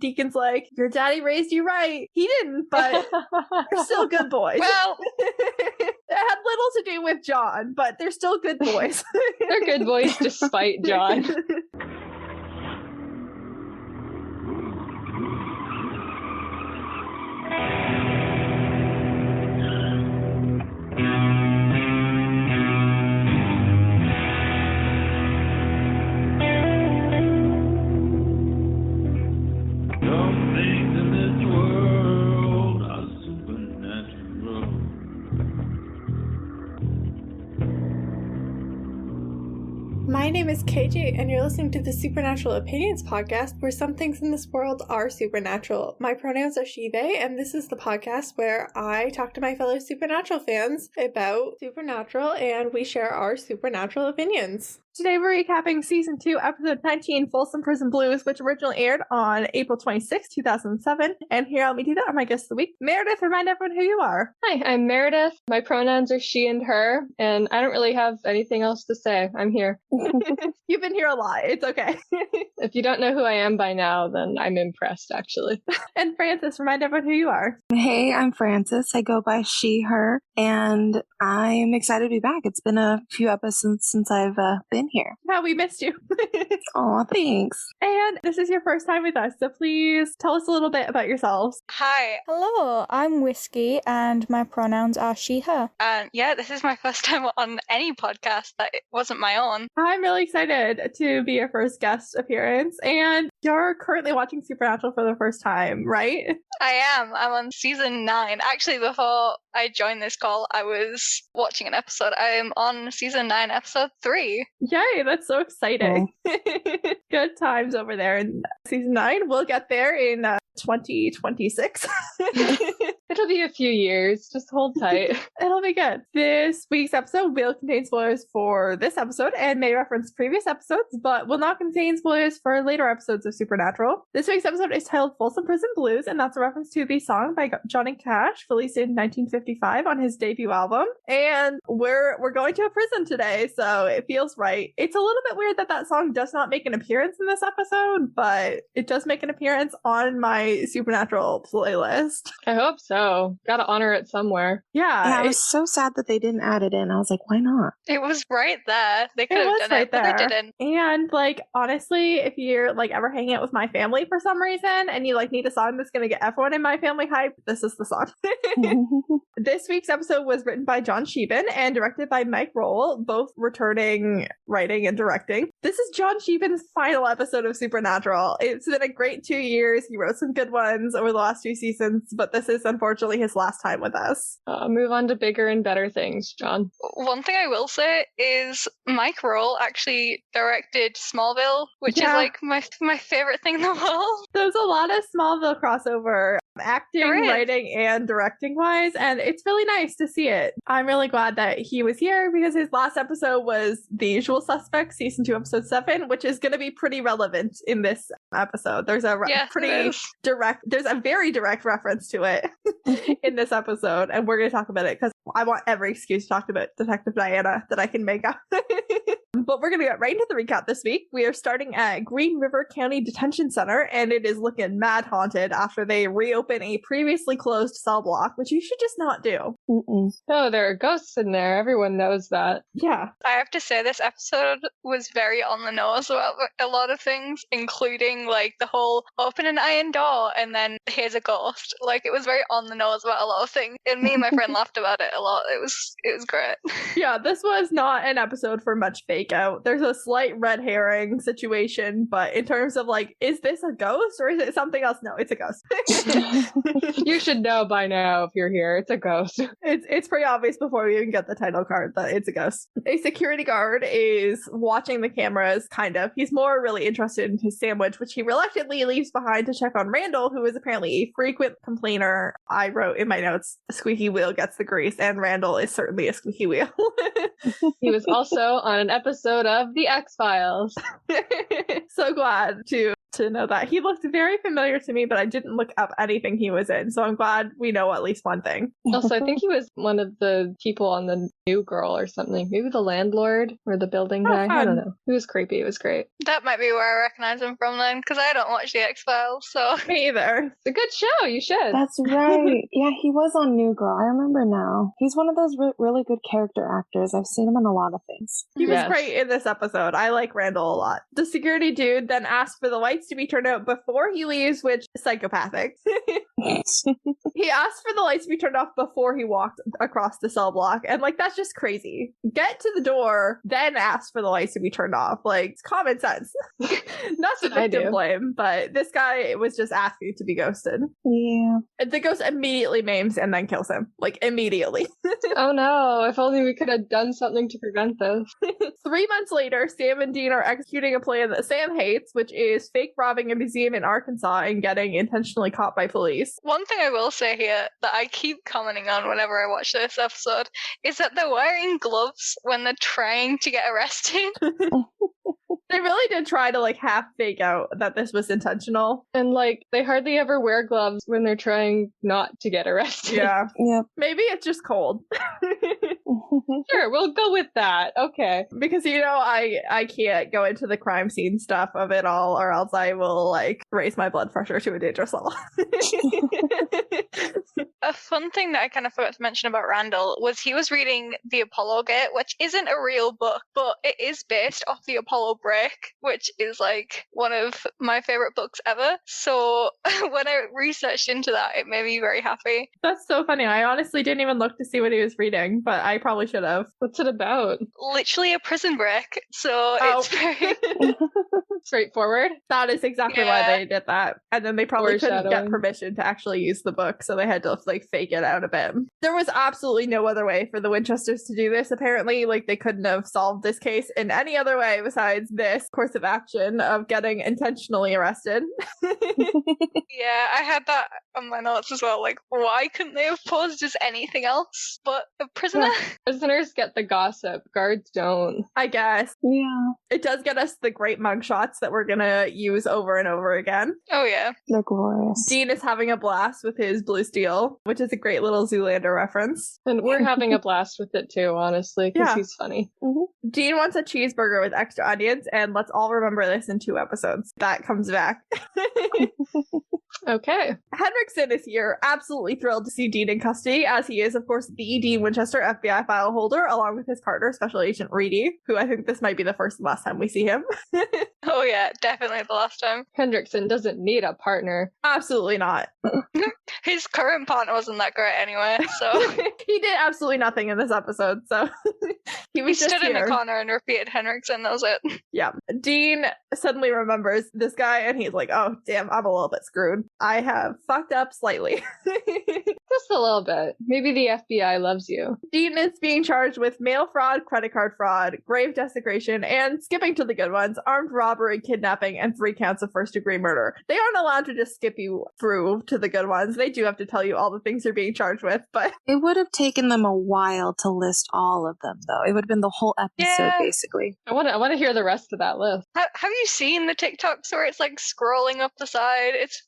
Deacon's like, your daddy raised you right. He didn't, but they're still good boys. Well, it had little to do with John, but they're still good boys. They're good boys despite John. My name is KJ, and you're listening to the Supernatural Opinions podcast, where some things in this world are supernatural. My pronouns are she, they, and this is the podcast where I talk to my fellow Supernatural fans about Supernatural, and we share our Supernatural opinions. Today we're recapping Season 2, Episode 19, Folsom Prison Blues, which originally aired on April 26, 2007. And here I'll do that on my guest of the week. Meredith, remind everyone who you are. Hi, I'm Meredith. My pronouns are she and her, and I don't really have anything else to say. I'm here. You've been here a lot. It's okay. If you don't know who I am by now, then I'm impressed, actually. And Frances, remind everyone who you are. Hey, I'm Frances. I go by she, her, and I'm excited to be back. It's been a few episodes since I've been here. Wow, we missed you. Aw, thanks. And this is your first time with us, so please tell us a little bit about yourselves. hi. Hello, I'm Whiskey and my pronouns are she, her. Yeah, this is my first time on any podcast that it wasn't my own. I'm really excited to be your first guest appearance, and you're currently watching Supernatural for the first time, right? I am. I'm on season 9. Actually, before I joined this call, I was watching an episode. I am on season 9, episode 3. Yay, that's so exciting. Good times over there in season 9. We'll get there in 2026. It'll be a few years. Just hold tight. It'll be good. This week's episode will contain spoilers for this episode and may reference previous episodes, but will not contain spoilers for later episodes of Supernatural. This week's episode is titled Folsom Prison Blues, and that's a reference to the song by Johnny Cash, released in 1955 on his debut album. And we're going to a prison today, so it feels right. It's a little bit weird that that song does not make an appearance in this episode, but it does make an appearance on my Supernatural playlist. I hope so. Gotta honor it somewhere. Yeah, I was so sad that they didn't add it in. I was like, why not? It was right there. They could have done right it, but there. they didn't. And like, honestly, if you're like ever hanging out with my family for some reason and you like need a song that's gonna get everyone in my family hyped, this is the song. This week's episode was written by John Sheehan and directed by Mike Roll, both returning writing and directing. This is John Sheehan's final episode of Supernatural. It's been a great 2 years. He wrote some good ones over the last 2 seasons, but this is unfortunately his last time with us. Move on to bigger and better things, John. One thing I will say is Mike Roll actually directed Smallville, which is like my favorite thing in the world. There's a lot of Smallville crossover, acting, writing, and directing wise, and it's really nice to see it. I'm really glad that he was here because his last episode was The Usual Suspects, season 2, episode 7, which is going to be pretty relevant in this episode. There's a there's a very direct reference to it in this episode, and we're going to talk about it because I want every excuse to talk about Detective Diana that I can make up. But we're going to get right into the recap this week. We are starting at Green River County Detention Center, and it is looking mad haunted after they reopen a previously closed cell block, which you should just not do. Oh, there are ghosts in there. Everyone knows that. Yeah. I have to say this episode was very on the nose about a lot of things, including like the whole open an iron door and then here's a ghost. Like it was very on the nose about a lot of things. And me and my friend laughed about it a lot. It was great. Yeah, this was not an episode for much fake out. There's a slight red herring situation, but in terms of like, is this a ghost or is it something else? No, it's a ghost. You should know by now if you're here. It's a ghost. It's pretty obvious before we even get the title card that it's a ghost. A security guard is watching the cameras, kind of. He's more really interested in his sandwich, which he reluctantly leaves behind to check on Randall, who is apparently a frequent complainer. I wrote in my notes, a squeaky wheel gets the grease, and Randall is certainly a squeaky wheel. He was also on an episode of The X-Files. So glad to to know that. He looked very familiar to me, but I didn't look up anything he was in. So I'm glad we know at least one thing. Also, I think he was one of the people on the New Girl or something. Maybe the landlord or the building guy. Fun. I don't know. He was creepy. It was great. That might be where I recognize him from then, because I don't watch the X-Files, so... Me either. It's a good show. You should. That's right. Yeah, he was on New Girl. I remember now. He's one of those really good character actors. I've seen him in a lot of things. He was great in this episode. I like Randall a lot. The security dude then asks for the lights to be turned out before he leaves, which is psychopathic. He asked for the lights to be turned off before he walked across the cell block. And like, that's just crazy. Get to the door, then ask for the lights to be turned off. Like, it's common sense. Not to victim blame, but this guy was just asking to be ghosted. Yeah. The ghost immediately maims and then kills him. Like, immediately. Oh no, if only we could have done something to prevent this. 3 months later, Sam and Dean are executing a plan that Sam hates, which is fake robbing a museum in Arkansas and getting intentionally caught by police. One thing I will say here that I keep commenting on whenever I watch this episode is that they're wearing gloves when they're trying to get arrested. They really did try to like half fake out that this was intentional. And like, they hardly ever wear gloves when they're trying not to get arrested. Yeah. Yep. Maybe it's just cold. Sure, we'll go with that. Okay. Because, you know, I can't go into the crime scene stuff of it all, or else I will, like, raise my blood pressure to a dangerous level. A fun thing that I kind of forgot to mention about Randall was he was reading The Apollo Gate, which isn't a real book, but it is based off the Apollo Break, which is, like, one of my favorite books ever. So when I researched into that, it made me very happy. That's so funny. I honestly didn't even look to see what he was reading, but I probably should have. What's it about? Literally a prison break, so it's very... straightforward. That is exactly why they did that. And then they probably couldn't get permission to actually use the book, so they had to like fake it out a bit. There was absolutely no other way for the Winchesters to do this, apparently. Like, they couldn't have solved this case in any other way besides this course of action of getting intentionally arrested. Yeah, I had that on my notes as well. Like, why couldn't they have posed as anything else but a prisoner? Yeah. Prisoners get the gossip, guards don't. I guess. Yeah. It does get us the great mugshots that we're gonna use over and over again. Oh yeah. They're glorious. Dean is having a blast with his blue steel, which is a great little Zoolander reference. And we're having a blast with it too, honestly, because he's funny. Mm-hmm. Dean wants a cheeseburger with extra onions, and let's all remember this in 2 episodes. That comes back. Okay. Henriksen is here, absolutely thrilled to see Dean in custody, as he is, of course, the Dean Winchester FBI file holder, along with his partner, Special Agent Reedy, who I think this might be the first and last time we see him. Oh yeah, definitely the last time. Henriksen doesn't need a partner. Absolutely not. His current partner wasn't that great anyway, so... He did absolutely nothing in this episode, so... he stood in the corner and repeated Henriksen, that was it. Yeah. Dean suddenly remembers this guy, and he's like, oh, damn, I'm a little bit screwed. I have fucked up slightly. Just a little bit. Maybe the FBI loves you. Dean is being charged with mail fraud, credit card fraud, grave desecration, and skipping to the good ones, armed robbery, kidnapping, and 3 counts of first-degree murder. They aren't allowed to just skip you through to the good ones. They do have to tell you all the things you're being charged with, but... It would have taken them a while to list all of them, though. It would have been the whole episode, basically. I want to hear the rest of that list. Have you seen the TikToks where it's like scrolling up the side? It's...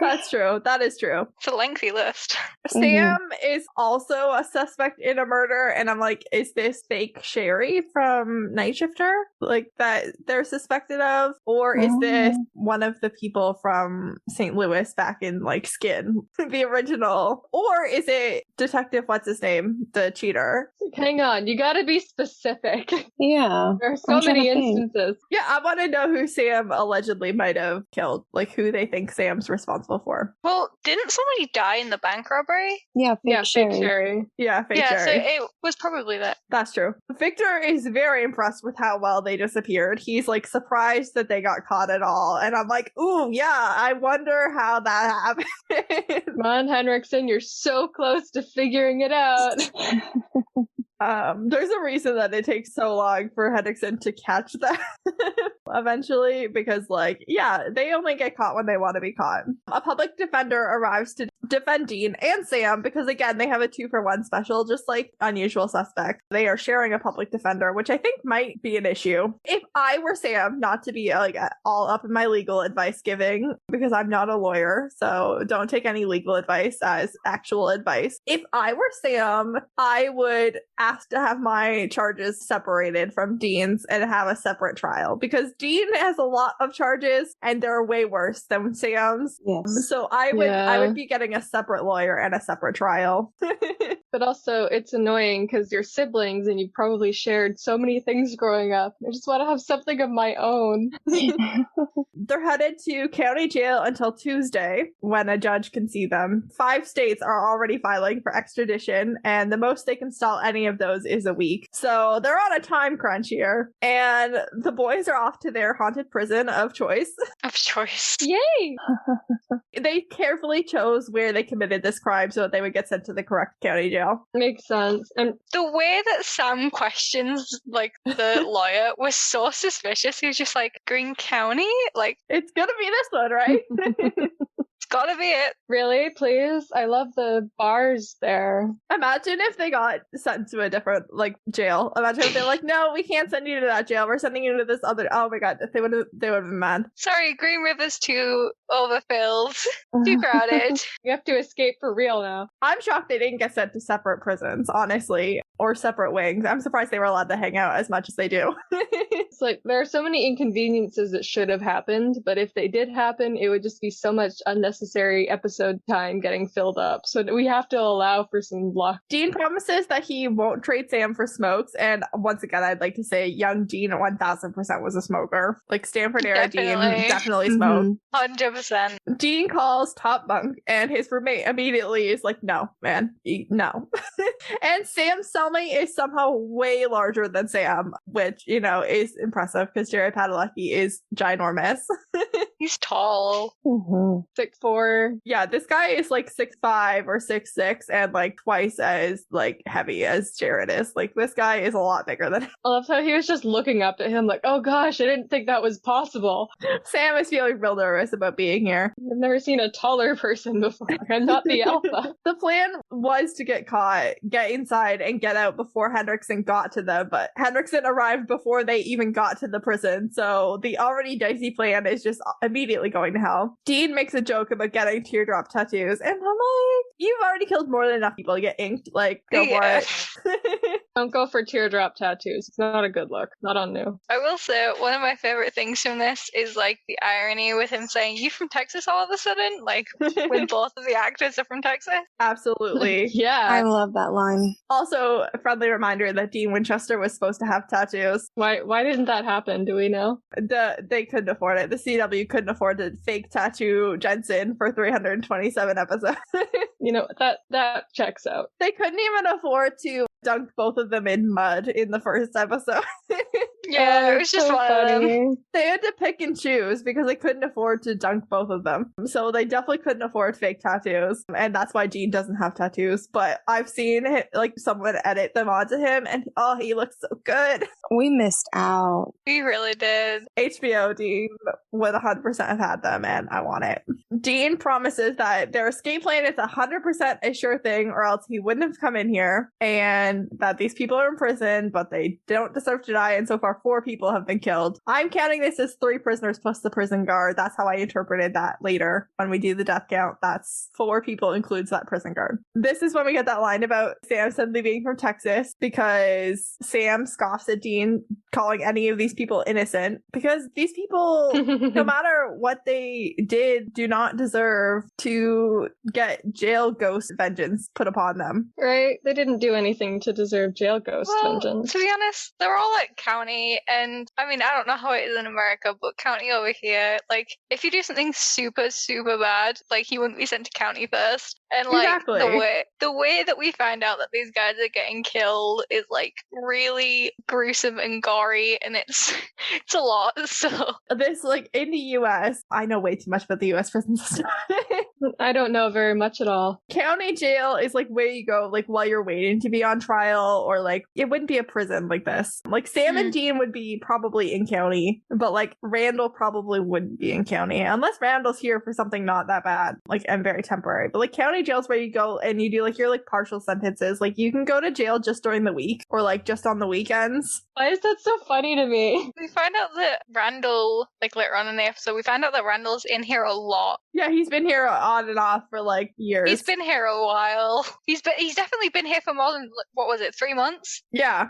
That's true. That is true. It's a lengthy list. Sam is also a suspect in a murder, and I'm like, is this fake Sherry from Night Shifter? Like, that they're suspected of? Or is this one of the people from St. Louis back in, like, Skin, the original? Or is it Detective What's-His-Name, the cheater? Hang on, you gotta be specific. Yeah. There are so many instances. Yeah, I want to know who Sam allegedly might have killed. Like, who they think Sam's responsible for. Well, didn't somebody die in the bank robbery? Yeah, fake Sherry. Sherry. Yeah, fake Yeah, Sherry. so it was probably that. That's true. Victor is very impressed with how well they disappeared. He's like surprised that they got caught at all. And I'm like, ooh, yeah, I wonder how that happened. Come on, Henriksen, you're so close to figuring it out. There's a reason that it takes so long for Henriksen to catch them eventually, because, like, yeah, they only get caught when they want to be caught. A public defender arrives to defend Dean and Sam because, again, they have a 2-for-1 special, just like Unusual Suspect. They are sharing a public defender, which I think might be an issue. If I were Sam, not to be like all up in my legal advice giving, because I'm not a lawyer, so don't take any legal advice as actual advice. If I were Sam, I would ask to have my charges separated from Dean's and have a separate trial, because Dean has a lot of charges and they're way worse than Sam's. Yes. So I would be getting a separate lawyer and a separate trial. But also, it's annoying because you're siblings and you probably shared so many things growing up. I just want to have something of my own. They're headed to county jail until Tuesday when a judge can see them. 5 states are already filing for extradition, and the most they can stall any of those is a week. So they're on a time crunch here, and the boys are off to their haunted prison of choice. Of choice. Yay! They carefully chose where they committed this crime so that they would get sent to the correct county jail. Makes sense. And The way that Sam questions, like, the lawyer was so suspicious. He was just like, Green County? Like, It's gonna be this one, right? it's gotta be it. really, please? I love the bars there. Imagine if they got sent to a different, like, jail. Imagine if they're like, no, we can't send you to that jail. We're sending you to this other. Oh my god, they would have been mad. Sorry, Green River's too overfilled, too crowded. You have to escape for real now. I'm shocked they didn't get sent to separate prisons, honestly, or separate wings. I'm surprised they were allowed to hang out as much as they do. It's like, there are so many inconveniences that should have happened, but if they did happen, it would just be so much unnecessary episode time getting filled up. So we have to allow for some luck. Dean promises that he won't trade Sam for smokes, and once again, I'd like to say young Dean 1000% was a smoker. Like, Stanford era Dean Definitely. definitely smoked. 100%. Dean calls top bunk, and his roommate immediately is like, no, man, no. And Sam's cellmate is somehow way larger than Sam, which, you know, is impressive because Jerry Padalecki is ginormous. He's tall. 6'4". Yeah, this guy is like 6'5" or 6'6" and like twice as like heavy as Jared is. Like, this guy is a lot bigger than him. I love how he was just looking up at him like, oh gosh, I didn't think that was possible. Sam is feeling real nervous about being here. I've never seen a taller person before. I'm not the alpha. The plan was to get caught, get inside, and get out before Henriksen got to them, but Henriksen arrived before they even got to the prison, so the already dicey plan is just immediately going to hell. Dean makes a joke about getting teardrop tattoos, and I'm like, you've already killed more than enough people to get inked, like, go for it. Don't go for teardrop tattoos. It's not a good look. Not on new. I will say, one of my favorite things from this is, like, the irony with him saying, you from Texas all of a sudden? Like, when both of the actors are from Texas? Absolutely. Yeah. I love that line. Also, a friendly reminder that Dean Winchester was supposed to have tattoos. Why didn't that happen? Do we know? They couldn't afford it. The CW couldn't afford to fake tattoo Jensen for 327 episodes. You know, that checks out. They couldn't even afford to dunk both of them in mud in the first episode. Yeah, it was just so one of them. funny. They had to pick and choose because they couldn't afford to dunk both of them. So they definitely couldn't afford fake tattoos. And that's why Dean doesn't have tattoos. But I've seen like someone edit them onto him and oh, he looks so good. We missed out. We really did. HBO Dean would 100% have had them and I want it. Dean promises that their escape plan is 100% a sure thing or else he wouldn't have come in here, and that these people are in prison but they don't deserve to die, and so far 4 people have been killed. I'm counting this as 3 prisoners plus the prison guard. That's how I interpreted that later when we do the death count. That's 4 people includes that prison guard. This is when we get that line about Sam suddenly being from Texas, because Sam scoffs at Dean calling any of these people innocent, because these people, no matter what they did, do not deserve to get jail ghost vengeance put upon them. Right? They didn't do anything to deserve jail ghost vengeance. To be honest, they were all at county, and I mean, I don't know how it is in America, but county over here, like, if you do something super, super bad, like, he wouldn't be sent to county first. And like Exactly. the way that we find out that these guys are getting killed is like really gruesome and gory, and it's a lot. So This, like, in the US, I know way too much about the US prison just I don't know very much at all. County jail is like where you go like while you're waiting to be on trial, or like it wouldn't be a prison like this. Like Sam and Dean would be probably in county, but like Randall probably wouldn't be in county unless Randall's here for something not that bad, like, and very temporary. But like county jail's where you go and you do like your like partial sentences. Like you can go to jail just during the week or like just on the weekends. Why is that so funny to me? We find out that Randall, like later on in the episode, we find out that Randall's in here a lot. Yeah, he's been here on and off for like years. He's been here a while. He's definitely been here for more than, what was it, 3 months? Yeah.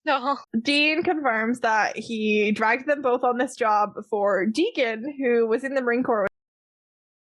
No. Dean confirms that he dragged them both on this job for Deacon, who was in the Marine Corps